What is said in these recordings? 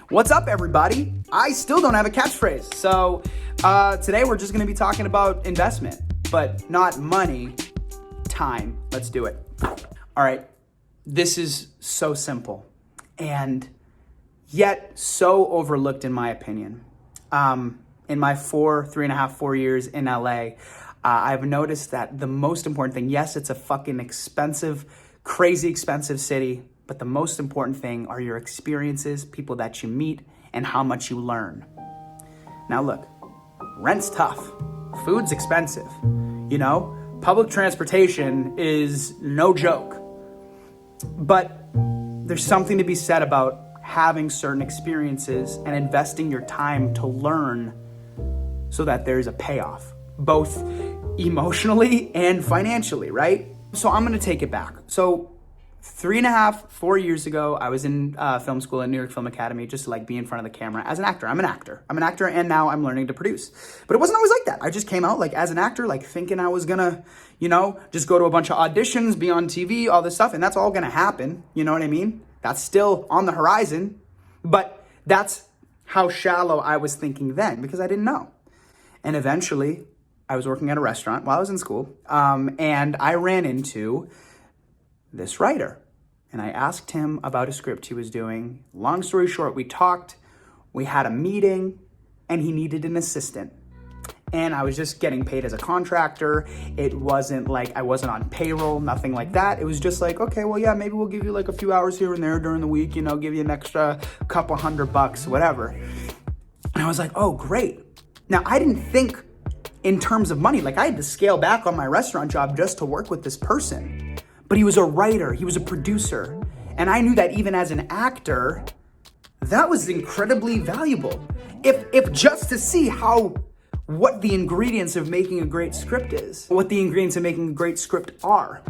What's up, everybody? I still don't have a catchphrase. So today we're just going to be talking about investment, but not money, time. Let's do it. All right. This is so simple and yet so overlooked in my opinion. In my 4 years in LA, I've noticed that the most important thing, yes, it's a fucking expensive, crazy expensive city, but the most important thing are your experiences, people that you meet, and how much you learn. Now look, rent's tough, food's expensive, public transportation is no joke. But there's something to be said about having certain experiences and investing your time to learn so that there's a payoff, both emotionally and financially, right? So I'm gonna take it back. So 4 years ago, I was in film school at New York Film Academy, just to be in front of the camera as an actor. I'm an actor, and now I'm learning to produce. But it wasn't always like that. I just came out as an actor, thinking I was gonna, just go to a bunch of auditions, be on TV, all this stuff, and that's all gonna happen. You know what I mean? That's still on the horizon, but that's how shallow I was thinking then because I didn't know. And eventually, I was working at a restaurant while I was in school, and I ran into this writer. And I asked him about a script he was doing. Long story short, we talked, we had a meeting, and he needed an assistant. And I was just getting paid as a contractor. It wasn't I wasn't on payroll, nothing like that. It was just okay, well, yeah, maybe we'll give you a few hours here and there during the week, give you an extra couple $100, whatever. And I was like, oh, great. Now, I didn't think in terms of money. I had to scale back on my restaurant job just to work with this person. But he was a writer, he was a producer. And I knew that even as an actor, that was incredibly valuable. If just to see what the ingredients of making a great script is, what the ingredients of making a great script are.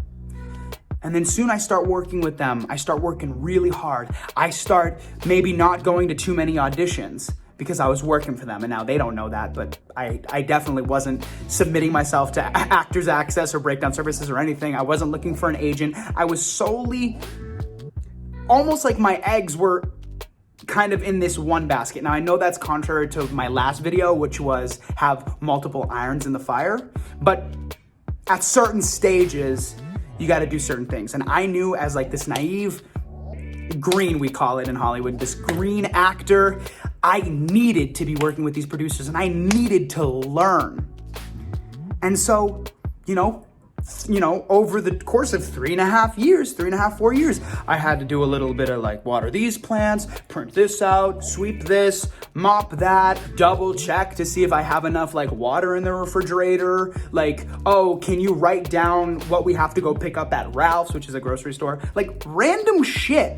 And then soon I start working with them. I start working really hard. I start maybe not going to too many auditions because I was working for them. And now they don't know that, but I definitely wasn't submitting myself to Actors Access or Breakdown Services or anything. I wasn't looking for an agent. I was solely, almost my eggs were kind of in this one basket. Now I know that's contrary to my last video, which was have multiple irons in the fire, but at certain stages, you gotta do certain things. And I knew as this naive green, we call it in Hollywood, this green actor, I needed to be working with these producers and I needed to learn. And so, over the course of 4 years, I had to do a little bit of water these plants, print this out, sweep this, mop that, double check to see if I have enough water in the refrigerator. Oh, can you write down what we have to go pick up at Ralph's, which is a grocery store? Random shit.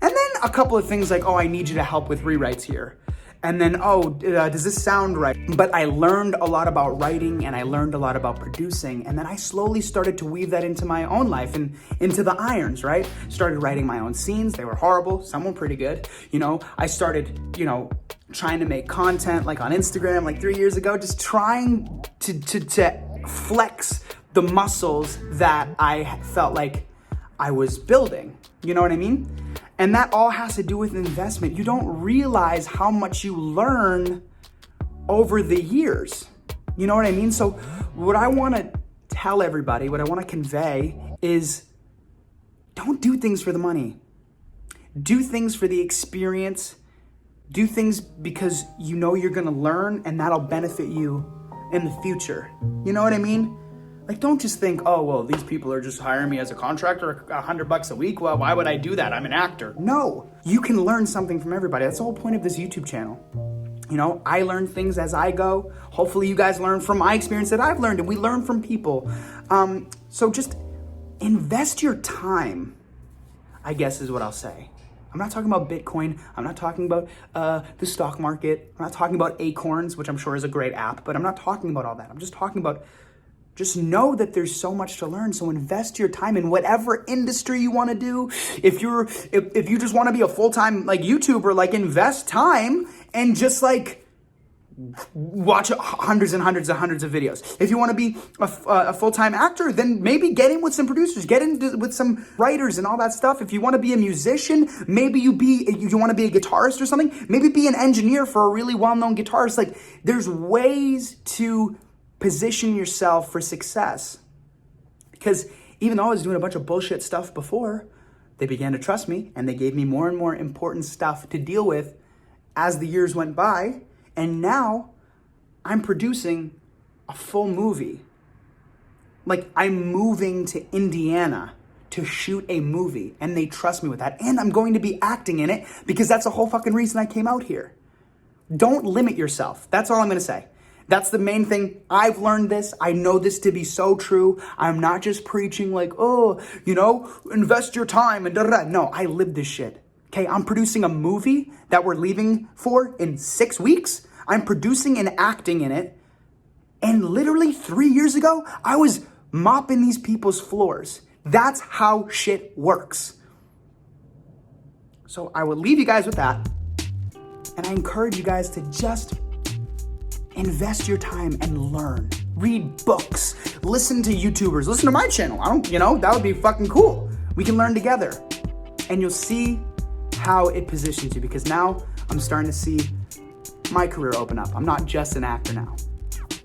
And then a couple of things oh, I need you to help with rewrites here. And then, does this sound right? But I learned a lot about writing and I learned a lot about producing. And then I slowly started to weave that into my own life and into the irons, right? Started writing my own scenes. They were horrible. Some were pretty good. I started, trying to make content on Instagram 3 years ago, just trying to flex the muscles that I felt I was building. You know what I mean? And that all has to do with investment. You don't realize how much you learn over the years. You know what I mean? So what I want to tell everybody, what I want to convey is don't do things for the money. Do things for the experience. Do things because you're going to learn and that'll benefit you in the future. You know what I mean? Don't just think, oh, well, these people are just hiring me as a contractor, $100 a week. Well, why would I do that? I'm an actor. No, you can learn something from everybody. That's the whole point of this YouTube channel. I learn things as I go. Hopefully you guys learn from my experience that I've learned and we learn from people. So just invest your time, I guess is what I'll say. I'm not talking about Bitcoin. I'm not talking about the stock market. I'm not talking about Acorns, which I'm sure is a great app, but I'm not talking about all that. I'm just talking about just know that there's so much to learn. So invest your time in whatever industry you want to do. If you just want to be a full-time YouTuber, invest time and just watch hundreds and hundreds and hundreds of videos. If you want to be a full-time actor, then maybe get in with some producers, get in with some writers and all that stuff. If you want to be a musician, maybe you want to be a guitarist or something, maybe be an engineer for a really well-known guitarist. Like, there's ways to position yourself for success. Because even though I was doing a bunch of bullshit stuff before, they began to trust me and they gave me more and more important stuff to deal with as the years went by. And now I'm producing a full movie. Like, I'm moving to Indiana to shoot a movie, and they trust me with that. And I'm going to be acting in it because that's the whole fucking reason I came out here. Don't limit yourself. That's all I'm going to say. That's the main thing. I've learned this. I know this to be so true. I'm not just preaching like, oh, invest your time and da-da-da. No, I live this shit. Okay, I'm producing a movie that we're leaving for in 6 weeks. I'm producing and acting in it. And literally 3 years ago, I was mopping these people's floors. That's how shit works. So I will leave you guys with that. And I encourage you guys to just invest your time and learn. Read books. Listen to YouTubers. Listen to my channel. That would be fucking cool. We can learn together. And you'll see how it positions you, because now I'm starting to see my career open up. I'm not just an actor now.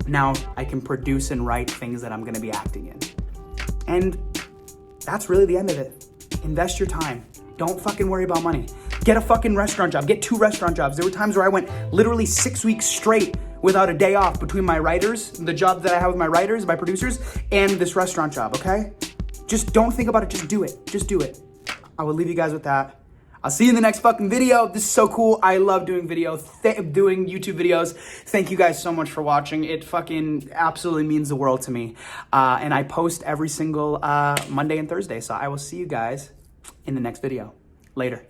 Now I can produce and write things that I'm going to be acting in. And that's really the end of it. Invest your time. Don't fucking worry about money. Get a fucking restaurant job. Get 2 restaurant jobs. There were times where I went literally 6 weeks straight without a day off between my writers, the job that I have with my writers, my producers, and this restaurant job, okay? Just don't think about it. Just do it. Just do it. I will leave you guys with that. I'll see you in the next fucking video. This is so cool. I love doing doing YouTube videos. Thank you guys so much for watching. It fucking absolutely means the world to me. And I post every single Monday and Thursday. So I will see you guys in the next video. Later.